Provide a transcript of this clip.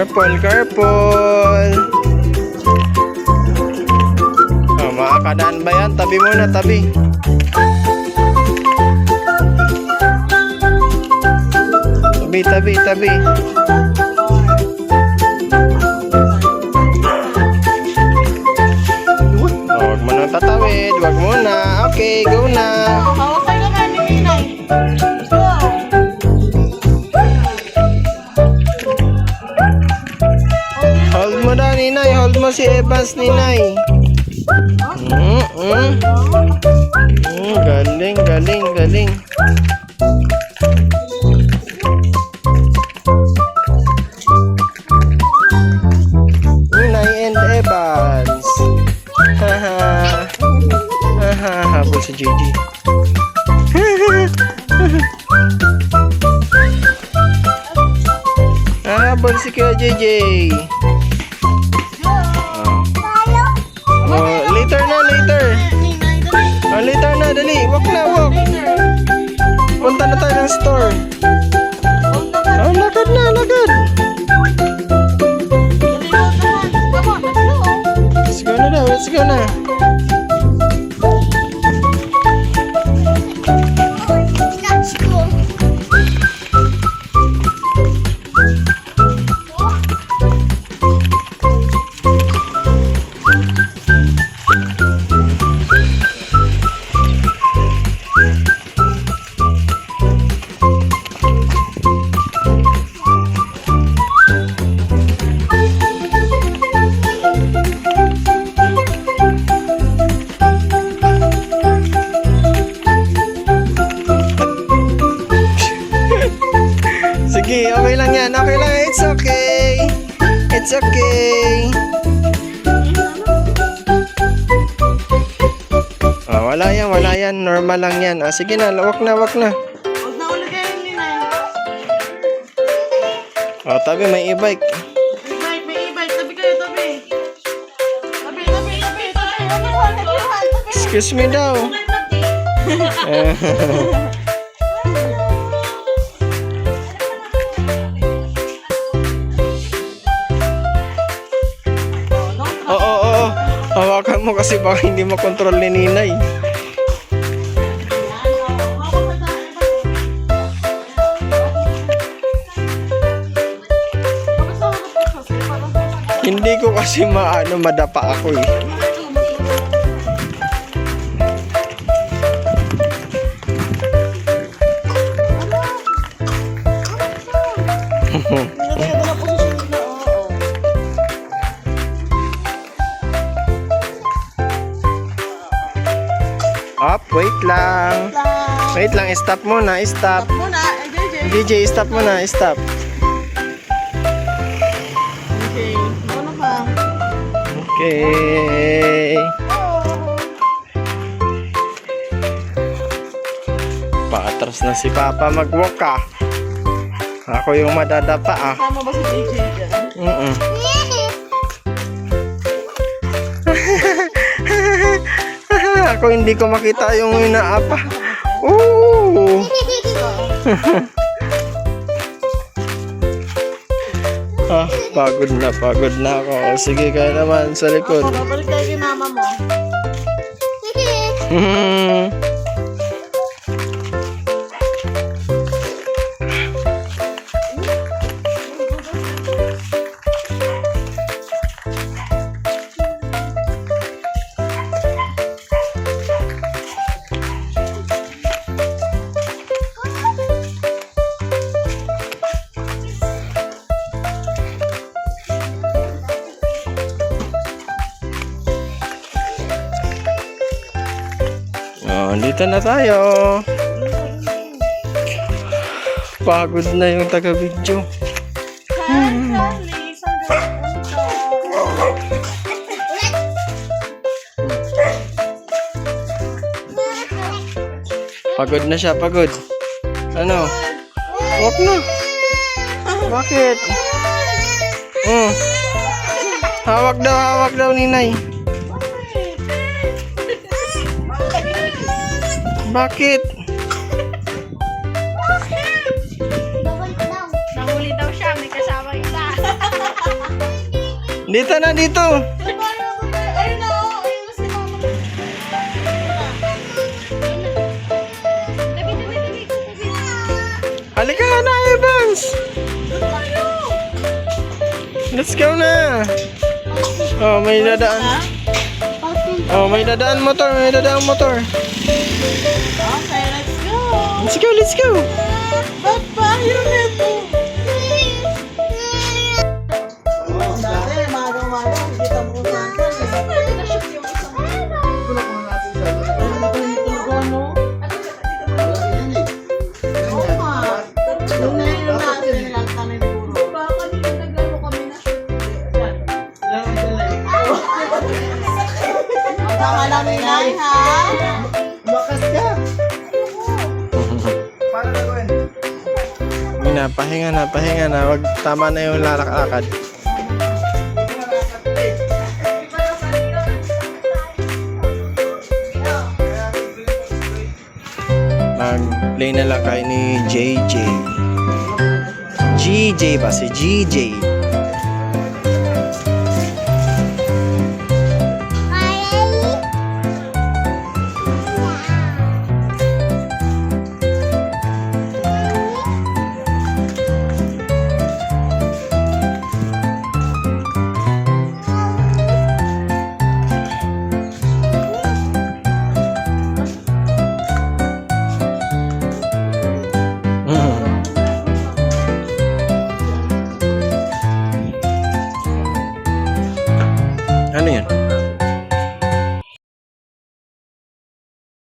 Careful, careful. Oh, makakadaan ba yan? Tabi muna, tabi. Tabi, tabi, tabi. Huwag mo nang tatawid. Huwag muna. Okay, go na. Hawak kayo naman ni Ninay. Hold mo daw, Ninay. Hold mo si Evans, Ninay. Galing, galing, galing. Ninay and Evans. Haha. Haha, habol si Gigi. Habol si Kuya JJ. Oh, later na, later. Ninay, dali. Oh, later na, dali. Walk na, walk. Punta na tayo ng store. Oh, lakad na, lakad. Let's go na daw, let's go na. Sige, okay lang yan. Okay lang. It's okay. It's okay. Oh, wala yan, wala yan. Normal lang yan. Ah, sige na, wak na, wak na. Huwag na ulit kayo, Ninay. Oh, tabi, may e-bike. E-bike, may e-bike. Tabi kayo, tabi. Tabi, tabi, tabi, tabi. Excuse me daw. Oo, oo, oo. Hawakan mo kasi baka hindi makontrol ni Ninay. Hindi ko kasi madapa ako eh. Up, wait lang. Wait lang, stop muna, stop. Muna, DJ, stop muna, stop. Okay, ano pa? Okay. Paatras na si Papa mag-walk ah. Ako yung madadapa ah. Tama ba si DJ dyan? Ako hindi ko makita yung inaapa. Ooh. Ah, pagod na ako. Sige ka naman sa likod. Ako, babalik tayo kay mama mo. Oh, dito na tayo. Pagod na yung taga-video. Pagod na siya, pagod. Ano? Wag na. Bakit? Hawak daw, Ninay. Bakit? Nahuli daw siya, may kasama isa. Dito na, dito. Ayun na, ayun na si mama. Halika na, Evans. Let's go na. Oh, may dadaan. Oh, may dadaan motor, may dadaan motor. Okay, let's go. Let's go, let's go. Ba't ba yun ito? Dati, maga-maga, hindi ka muna. Malamig ay ha? Bakas ka. Para na gawin. Mina, pahinga na. Wag, tama na yung lalakad. Mag-play na lang kayo ni JJ. GJ ba? Si GJ.